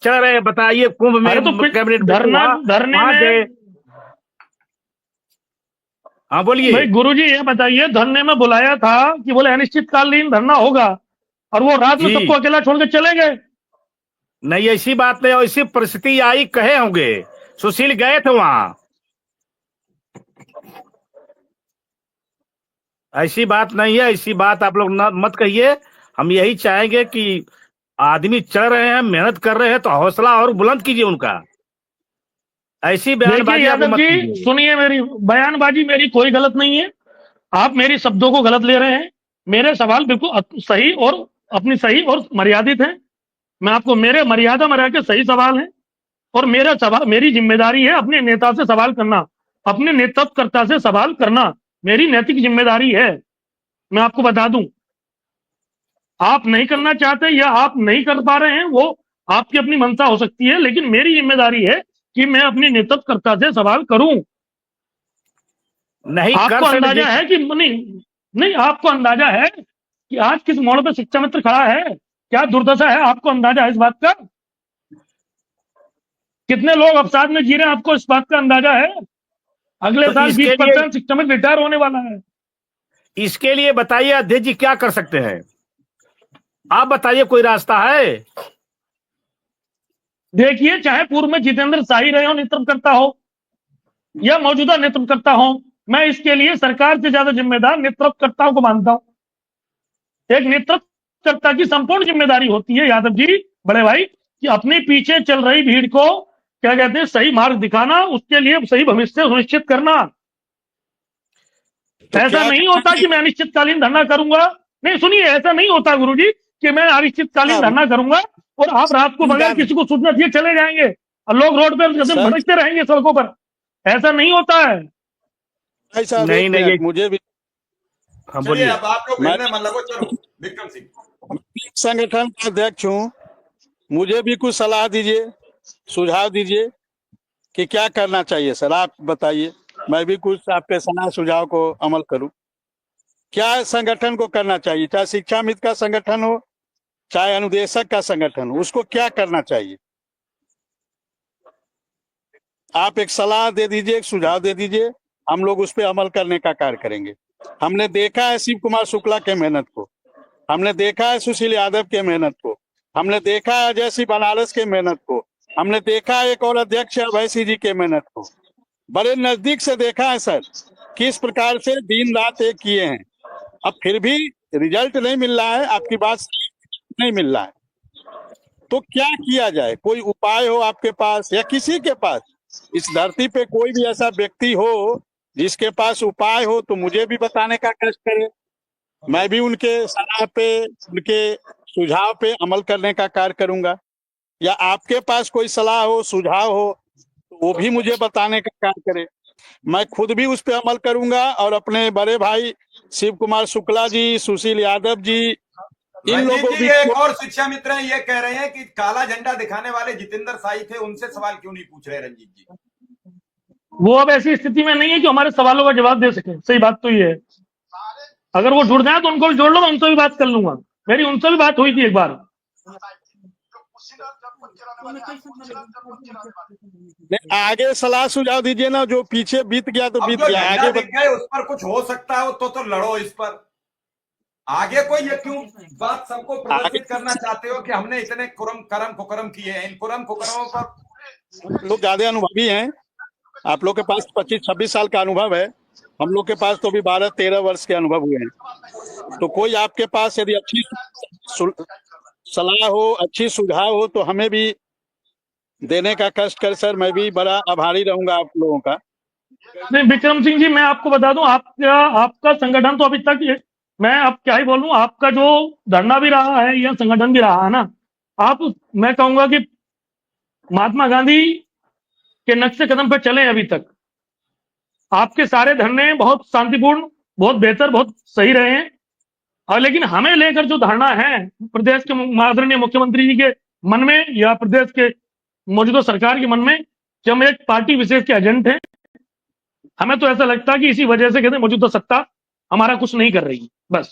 चल रहे हैं, बताइए कुंभ में अरे तो कैबिनेट धरना धरने वहां गए। में हाँ बोलिए। भाई गुरुजी ये बताइए, धरने में बुलाया था कि बोले अनिश्चितकालीन धरना होगा, और वो रात में सबको जी अकेला छोड़ के चले गए। नहीं, ऐसी बात नहीं, ऐसी परिस्थिति आई कहे होंगे, सुशील गए थे वहां। ऐसी बात नहीं है, ऐसी बात आप लोग मत कहिए। हम यही चाहेंगे कि आदमी चल रहे हैं, मेहनत कर रहे हैं, तो हौसला और बुलंद कीजिए उनका। ऐसी देखिए बयानबाजी आप लोग यादव मत जी, कीजिए। सुनिए, मेरी बयानबाजी मेरी कोई गलत नहीं है। आप मेरी शब्दों को गलत ले रहे हैं। मेरे सवाल बिल्कुल सही और अपनी सही और मर्यादित हैं। मैं आपको मेरे मर्यादा में रह के सही सवाल है, और मेरा सवाल, मेरी जिम्मेदारी है अपने नेता से सवाल करना, अपने नेतृत्वकर्ता से सवाल करना मेरी नैतिक जिम्मेदारी है। मैं आपको बता दूं, आप नहीं करना चाहते या आप नहीं कर पा रहे हैं, वो आपकी अपनी मंशा हो सकती है, लेकिन मेरी जिम्मेदारी है कि मैं अपने नेतृत्वकर्ता से सवाल करूं। नहीं कर आपको सकते। अंदाजा है कि नहीं, नहीं आपको अंदाजा है कि आज किस मोड़ पे शिक्षा मित्र खड़ा है, क्या दुर्दशा है, आपको अंदाजा है इस बात का? कितने लोग अवसाद में जी रहे हैं, आपको इस बात का अंदाजा है? अगले तो साल इसके लिए 20% शिक्षा मित्र रिटायर होने वाला है। इसके लिए बताइए अध्यक्ष जी क्या कर सकते हैं, आप बताइए, कोई रास्ता है? देखिए, चाहे पूर्व में जितेंद्र शाही रहे हो नेतृत्वकर्ता हो, या मौजूदा नेतृत्वकर्ता हो, मैं इसके लिए सरकार से ज्यादा जिम्मेदार नेतृत्वकर्ताओं को मानता हूं। एक नेतृत्वकर्ता की संपूर्ण जिम्मेदारी होती है यादव जी, बड़े भाई, कि अपने पीछे चल रही भीड़ को क्या कहते हैं, सही मार्ग दिखाना, उसके लिए सही भविष्य सुनिश्चित करना। तो ऐसा क्या नहीं होता कि मैं अनिश्चितकालीन धरना करूंगा। नहीं सुनिए, ऐसा नहीं होता गुरुजी कि मैं अनिश्चितकालीन धरना करूंगा और आप रात को बगैर किसी को सूचना दिए चले जाएंगे और लोग रोड पर सर भटकते रहेंगे सड़कों पर। ऐसा नहीं होता है। भाई साहब, नहीं एक नहीं, ये मिनट, मुझे भी हाँ चलिए बोलिए। अब आप लोग मैं भिड़ने मन लगो। चलो विक्रम सिंह। एक संगठन का अध्यक्ष हूँ, मुझे भी कुछ सलाह दीजिए, सुझाव दीजिए कि क्या करना चाहिए। सर आप बताइए, मैं भी कुछ आपके सलाह सुझाव को अमल करूं। क्या संगठन को करना चाहिए, चाहे शिक्षा मित्र का संगठन हो, चाहे अनुदेशक का संगठन हो, उसको क्या करना चाहिए? आप एक सलाह दे दीजिए, एक सुझाव दे दीजिए, हम लोग उस पर अमल करने का कार्य करेंगे। हमने देखा है शिव कुमार शुक्ला के मेहनत को, हमने देखा है सुशील यादव के मेहनत को, हमने देखा है अजय सिंह बनारस के मेहनत को, हमने देखा है एक और अध्यक्ष अभय सिंह जी के मेहनत को, बड़े नजदीक से देखा है सर, किस प्रकार से दिन रात एक किए हैं। अब फिर भी रिजल्ट नहीं मिल रहा है, आपकी बात नहीं मिल रहा है, तो क्या किया जाए? कोई उपाय हो आपके पास या किसी के पास, इस धरती पे कोई भी ऐसा व्यक्ति हो जिसके पास उपाय हो तो मुझे भी बताने का कष्ट करे, मैं भी उनके सलाह पे, उनके सुझाव पे अमल करने का कार्य करूंगा। या आपके पास कोई सलाह हो, सुझाव हो, तो वो भी मुझे बताने का कार्य करे, मैं खुद भी उस पर अमल करूंगा। और अपने बड़े भाई शिव कुमार शुक्ला जी, सुशील यादव जी, इन रंजीत लोगों जी, भी एक और शिक्षा मित्र हैं, ये कह रहे हैं कि काला झंडा दिखाने वाले जितेंद्र शाही थे, उनसे सवाल क्यों नहीं पूछ रहे रंजीत जी? वो अब ऐसी स्थिति में नहीं है कि हमारे सवालों का जवाब दे सके। सही बात तो ये है, अगर वो जुड़ जाए तो उनको भी जोड़ लो, मैं उनसे भी बात कर लूंगा। मेरी उनसे भी बात हुई थी एक बार। नहीं, आगे सलाह सुझाव दीजिए ना, जो पीछे बीत गया तो अब बीत जो गया, झंडा आगे दिख गए उस पर कुछ हो सकता है तो लड़ो इस पर। आगे कोई ये क्यों बात सबको आगे प्रदर्शित करना चाहते हो कि हमने इतने करम कुकरम किए हैं? इन कुकरमों पर लोग ज्यादा अनुभवी हैं, आप लोग के पास 25-26 साल का अनुभव है, हम लोग के पास तो भी 12-13 वर्ष के अनुभव हुए हैं। तो कोई आपके पास यदि अच्छी सलाह हो, अच्छी सुझाव हो तो हमें भी देने का कष्ट कर सर, मैं भी बड़ा आभारी रहूंगा आप लोगों का। नहीं विक्रम सिंह जी, मैं आपको बता दूं, आपका संगठन तो अभी तक, मैं अब क्या ही बोलूं, आपका जो धरना भी रहा है या संगठन भी रहा है ना, आप, मैं कहूंगा कि महात्मा गांधी के नक्शे कदम पर चले अभी तक। आपके सारे धरने बहुत शांतिपूर्ण, बहुत बेहतर, बहुत सही रहे हैं। और लेकिन हमें लेकर जो धारणा है प्रदेश के आदरणीय मुख्यमंत्री जी के मन में या प्रदेश के मौजूदा सरकार के मन में, कि हम एक पार्टी विशेष के एजेंट हैं, हमें तो ऐसा लगता है कि इसी वजह से कहते हैं मौजूदा सत्ता हमारा कुछ नहीं कर रही। बस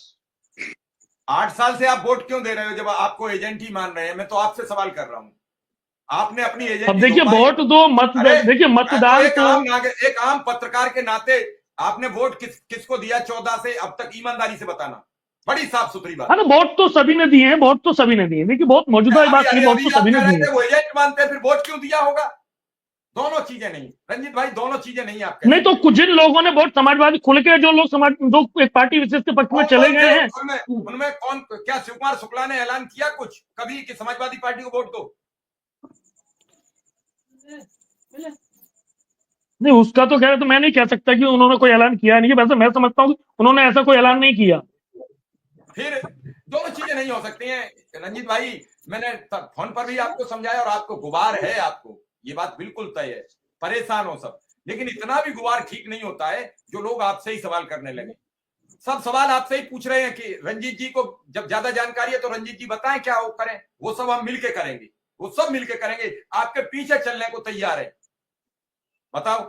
8 साल से आप वोट क्यों दे रहे हो जब आपको एजेंट ही मान रहे हैं? मैं तो आपसे सवाल कर रहा हूं। आपने अपनी अब एजेंडी देखिए थोपाई। वोट दो मत अरे, देखिए मतदान एक आम पत्रकार के नाते आपने वोट किसको दिया 14 से अब तक, ईमानदारी से बताना, बड़ी साफ सुथरी बात। हाँ ना, वोट तो सभी ने दिए हैं, वोट तो सभी ने दिए हैं। देखिए बहुत मौजूदा अभी बात नहीं, वोट अभी तो आप सभी ने कह रहे दिए थे वो एजेंट मानते हैं, फिर वोट क्यों दिया होगा? दोनों चीजें नहीं रंजीत भाई, दोनों चीजें नहीं आप हैं। नहीं तो कुछ जिन लोगों ने वोट समाजवादी खुल के, जो लोग समाज जो एक पार्टी विशेष के पक्ष में चले गए हैं, उनमें कौन, क्या शिव कुमार शुक्ला ने ऐलान किया कुछ कभी कि समाजवादी पार्टी को वोट दो? नहीं उसका तो खैर तो मैं नहीं कह सकता कि उन्होंने कोई ऐलान किया नहीं है। वैसे मैं समझता हूँ उन्होंने ऐसा कोई ऐलान नहीं किया। फिर दोनों चीजें नहीं हो सकती हैं रंजीत भाई। मैंने फोन पर भी आपको समझाया, और आपको गुबार है, आपको ये बात बिल्कुल तय है, परेशान हो सब, लेकिन इतना भी गुबार ठीक नहीं होता है जो लोग आपसे ही सवाल करने लगे। सब सवाल आपसे ही पूछ रहे हैं कि रंजीत जी को जब ज्यादा जानकारी है तो रंजीत जी बताएं क्या वो करें। वो सब हम मिलके करेंगे, वो सब मिलके करेंगे, आपके पीछे चलने को तैयार है। बताओ